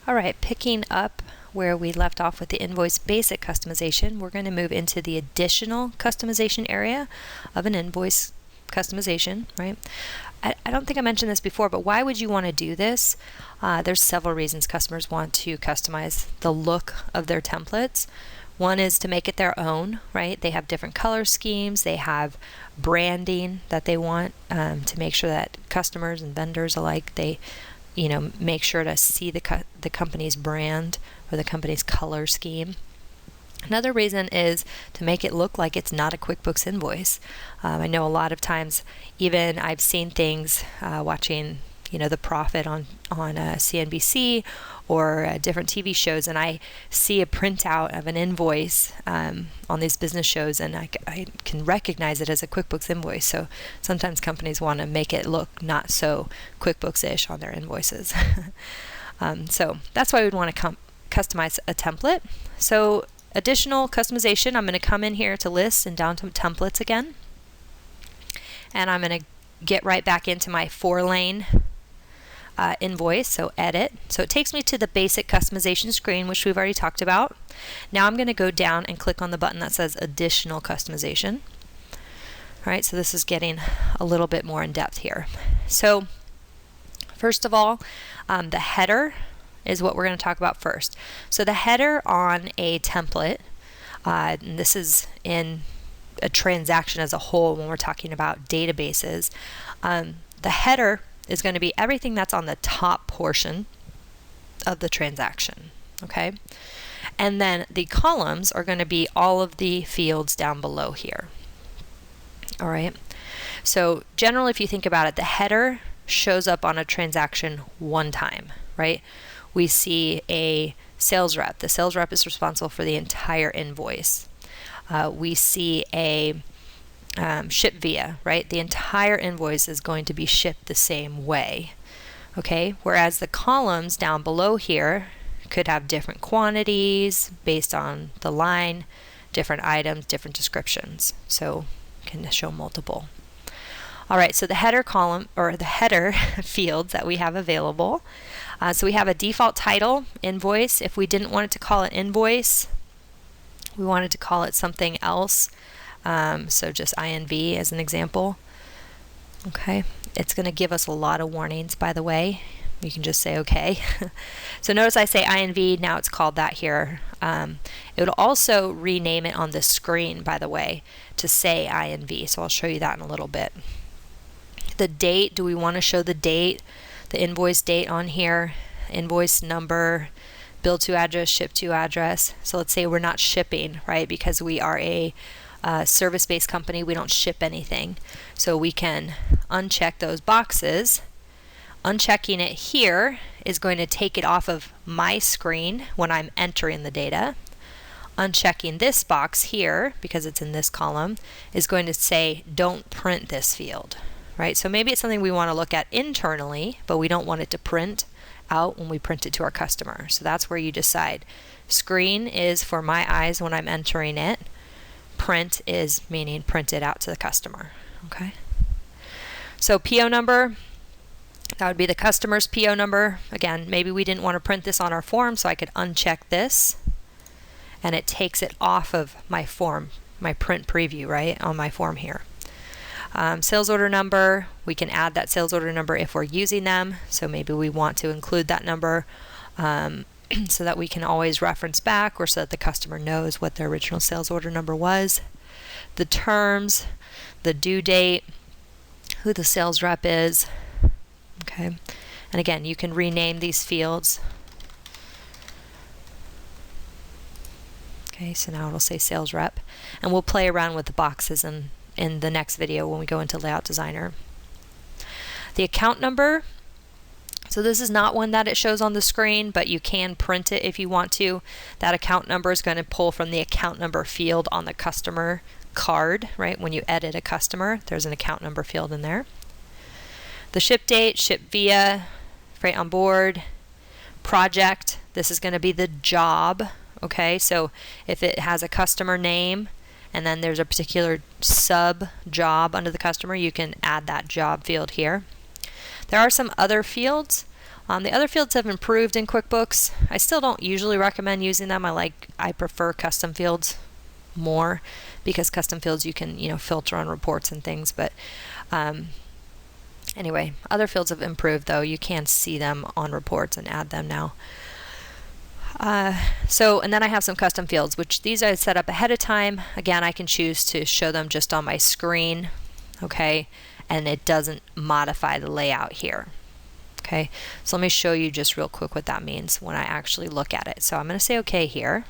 All right, picking up where we left off with the invoice basic customization, we're going to move into the additional customization area of an invoice customization, right? I don't think I mentioned this before, but why would you want to do this? There's several reasons customers want to customize the look of their templates. One is to make it their own, right? They have different color schemes, they have branding that they want to make sure that customers and vendors alike, they make sure to see the company's brand or the company's color scheme. Another reason is to make it look like it's not a QuickBooks invoice. I know a lot of times, even I've seen things watching, The Profit on CNBC or different TV shows, and I see a printout of an invoice on these business shows, and I can recognize it as a QuickBooks invoice. So sometimes companies want to make it look not so QuickBooks-ish on their invoices. So that's why we'd want to customize a template. So additional customization, I'm going to come in here to lists and down to templates again. And I'm going to get right back into my Fourlane invoice, so edit. So it takes me to the basic customization screen, which we've already talked about. Now I'm going to go down and click on the button that says additional customization. All right, so this is getting a little bit more in depth here. So first of all, the header is what we're going to talk about first. So the header on a template, and this is in a transaction as a whole when we're talking about databases, the header is going to be everything that's on the top portion of the transaction, okay? And then the columns are going to be all of the fields down below here, all right? So generally, if you think about it, the header shows up on a transaction one time, right? We see a sales rep. The sales rep is responsible for the entire invoice. We see a ship via, right? The entire invoice is going to be shipped the same way, okay? Whereas the columns down below here could have different quantities based on the line, different items, different descriptions. So can show multiple. All right, so the header column or the header fields that we have available. So we have a default title, invoice. If we didn't want it to call it invoice, we wanted to call it something else. So just INV as an example. Okay, it's going to give us a lot of warnings, by the way. You can just say okay. So notice I say INV, now it's called that here. It will also rename it on the screen, by the way, to say INV. So I'll show you that in a little bit. The date, do we want to show the date, the invoice date on here, invoice number, bill to address, ship to address. So let's say we're not shipping, right? Because we are a service-based company, we don't ship anything. So we can uncheck those boxes. Unchecking it here is going to take it off of my screen when I'm entering the data. Unchecking this box here, because it's in this column, is going to say don't print this field. Right? So maybe it's something we want to look at internally, but we don't want it to print out when we print it to our customer. So that's where you decide. Screen is for my eyes when I'm entering it. Print is meaning print it out to the customer. Okay. So PO number, that would be the customer's PO number. Again, maybe we didn't want to print this on our form, so I could uncheck this, and it takes it off of my form, my print preview, right, on my form here. Sales order number, we can add that sales order number if we're using them. So maybe we want to include that number so that we can always reference back, or so that the customer knows what their original sales order number was. The terms, the due date, who the sales rep is. Okay. And again, you can rename these fields. Okay, so now it'll say sales rep. And we'll play around with the boxes in the next video when we go into Layout Designer. The account number, so this is not one that it shows on the screen, but you can print it if you want to. That account number is going to pull from the account number field on the customer card, right? When you edit a customer, there's an account number field in there. The ship date, ship via, freight on board, project, this is going to be the job, okay? So if it has a customer name, and then there's a particular sub job under the customer, you can add that job field here. There are some other fields The other fields have improved in QuickBooks. I still don't usually recommend using them. I prefer custom fields more, because custom fields you can filter on reports and things. But anyway, other fields have improved though. You can see them on reports and add them now. And then I have some custom fields, which these I set up ahead of time. Again, I can choose to show them just on my screen, okay, and it doesn't modify the layout here. Okay, so let me show you just real quick what that means when I actually look at it. So I'm going to say OK here,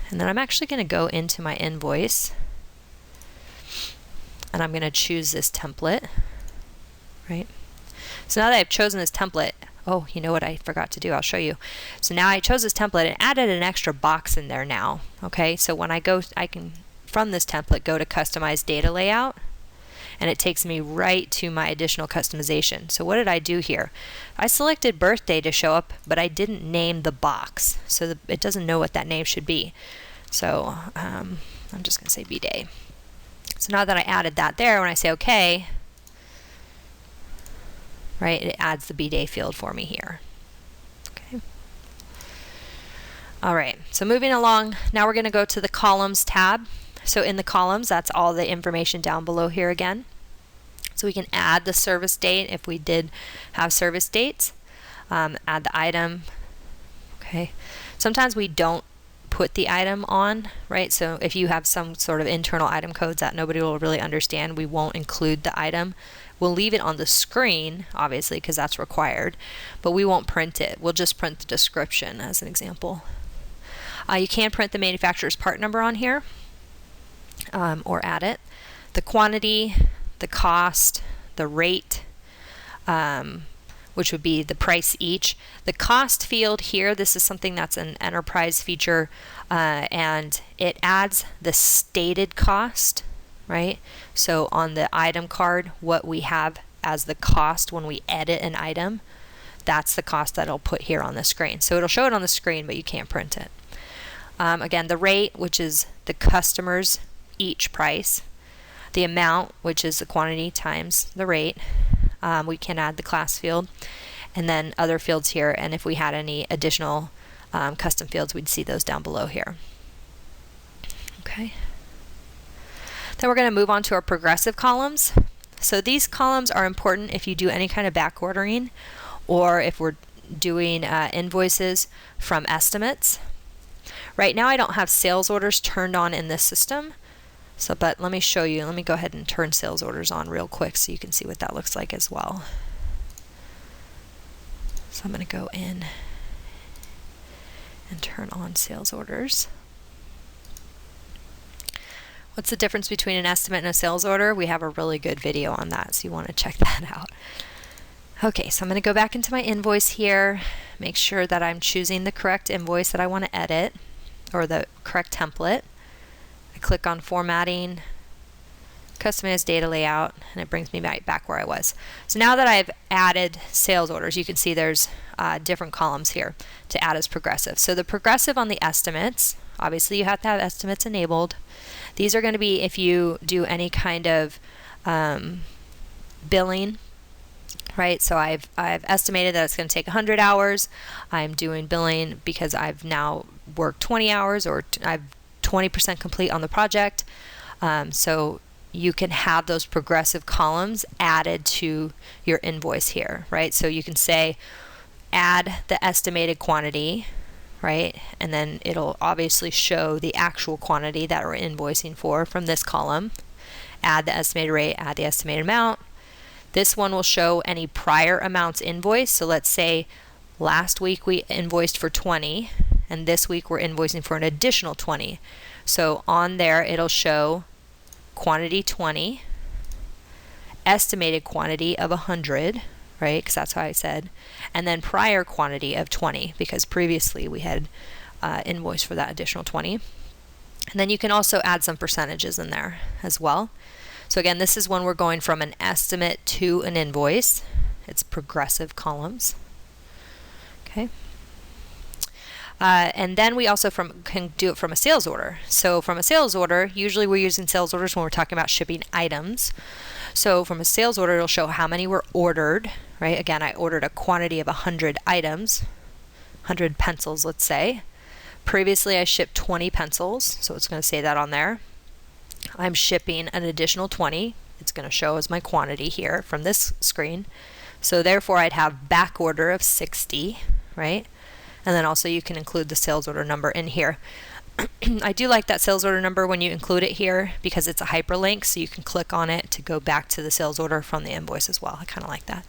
and then I'm actually going to go into my invoice, and I'm going to choose this template, right? So now that I've chosen this template, oh, you know what I forgot to do? I'll show you. So now I chose this template and added an extra box in there now. Okay, so when I can, from this template, go to Customize Data Layout, and it takes me right to my additional customization. So what did I do here? I selected birthday to show up, but I didn't name the box, so it doesn't know what that name should be. So I'm just going to say B-Day. So now that I added that there, when I say OK, right, it adds the B-Day field for me here. Okay. All right, so moving along, now we're going to go to the Columns tab. So in the columns, that's all the information down below here again. So we can add the service date if we did have service dates, add the item. Okay. Sometimes we don't put the item on, right? So if you have some sort of internal item codes that nobody will really understand, we won't include the item. We'll leave it on the screen, obviously, because that's required, but we won't print it. We'll just print the description as an example. You can print the manufacturer's part number on here, or add it. The quantity, the cost, the rate, which would be the price each. The cost field here, this is something that's an enterprise feature, and it adds the stated cost, right? So on the item card, what we have as the cost when we edit an item, that's the cost that it'll put here on the screen. So it'll show it on the screen, but you can't print it. Again, the rate, which is the customer's each price. The amount, which is the quantity times the rate. We can add the class field, and then other fields here, and if we had any additional custom fields, we'd see those down below here. Okay. Then we're going to move on to our progressive columns. So these columns are important if you do any kind of back ordering, or if we're doing invoices from estimates. Right now I don't have sales orders turned on in this system, but let me show you. Let me go ahead and turn sales orders on real quick so you can see what that looks like as well. So I'm going to go in and turn on sales orders. What's the difference between an estimate and a sales order? We have a really good video on that, so you want to check that out. Okay, so I'm going to go back into my invoice here, make sure that I'm choosing the correct invoice that I want to edit, or the correct template. I click on Formatting, Customize Data Layout, and it brings me back where I was. So now that I've added sales orders, you can see there's different columns here to add as progressive. So the progressive on the estimates, obviously you have to have estimates enabled. These are going to be if you do any kind of billing, right? So I've estimated that it's going to take 100 hours. I'm doing billing because I've now worked 20 hours, or I'm 20% complete on the project. So you can have those progressive columns added to your invoice here, right? So you can say add the estimated quantity, right? And then it'll obviously show the actual quantity that we're invoicing for from this column. Add the estimated rate, add the estimated amount. This one will show any prior amounts invoiced. So let's say last week we invoiced for 20, and this week we're invoicing for an additional 20. So on there it'll show quantity 20, estimated quantity of 100, right? Because that's how I said, and then prior quantity of 20, because previously we had invoiced for that additional 20. And then you can also add some percentages in there as well. So again, this is when we're going from an estimate to an invoice. It's progressive columns. Okay. And then we also can do it from a sales order. So from a sales order, usually we're using sales orders when we're talking about shipping items. So from a sales order, it'll show how many were ordered, right? Again, I ordered a quantity of 100 items, 100 pencils, let's say. Previously, I shipped 20 pencils, so it's going to say that on there. I'm shipping an additional 20. It's going to show as my quantity here from this screen. So therefore, I'd have back order of 60, right? And then also you can include the sales order number in here. I do like that sales order number when you include it here because it's a hyperlink, so you can click on it to go back to the sales order from the invoice as well. I kind of like that.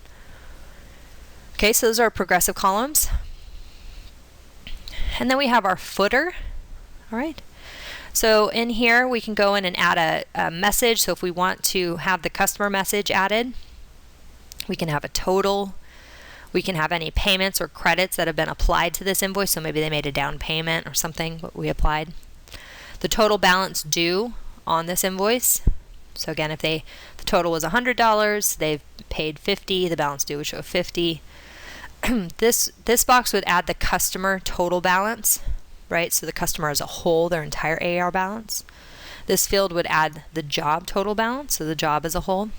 Okay, so those are progressive columns. And then we have our footer. All right. So in here, we can go in and add a message. So if we want to have the customer message added, we can have a total. We can have any payments or credits that have been applied to this invoice. So maybe they made a down payment or something, what we applied. The total balance due on this invoice. So again, if the total was $100, they've paid $50, the balance due would show $50. This box would add the customer total balance, right? So the customer as a whole, their entire AR balance. This field would add the job total balance, so the job as a whole.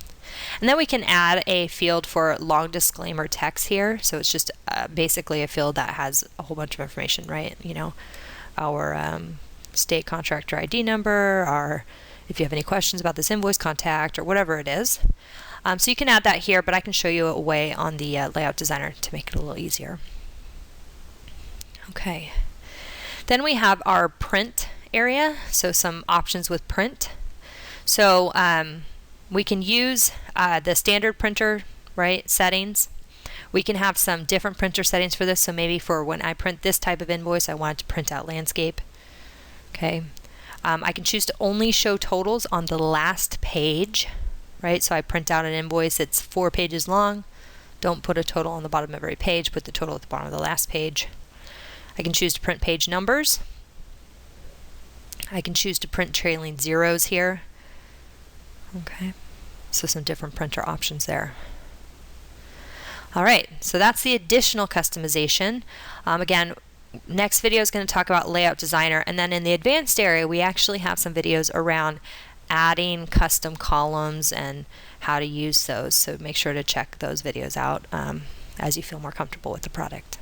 And then we can add a field for long disclaimer text here. So it's just basically a field that has a whole bunch of information, right? You know, our state contractor ID number, our if you have any questions about this invoice, contact, or whatever it is. So you can add that here, but I can show you a way on the Layout Designer to make it a little easier. Okay. Then we have our print area, so some options with print. So we can use the standard printer, right, settings. We can have some different printer settings for this. So maybe for when I print this type of invoice, I want it to print out landscape. Okay. I can choose to only show totals on the last page, right? So I print out an invoice, it's 4 pages long. Don't put a total on the bottom of every page, put the total at the bottom of the last page. I can choose to print page numbers. I can choose to print trailing zeros here. Okay, so some different printer options there. All right, so that's the additional customization. Again, next video is going to talk about Layout Designer, and then in the advanced area, we actually have some videos around adding custom columns and how to use those. So make sure to check those videos out as you feel more comfortable with the product.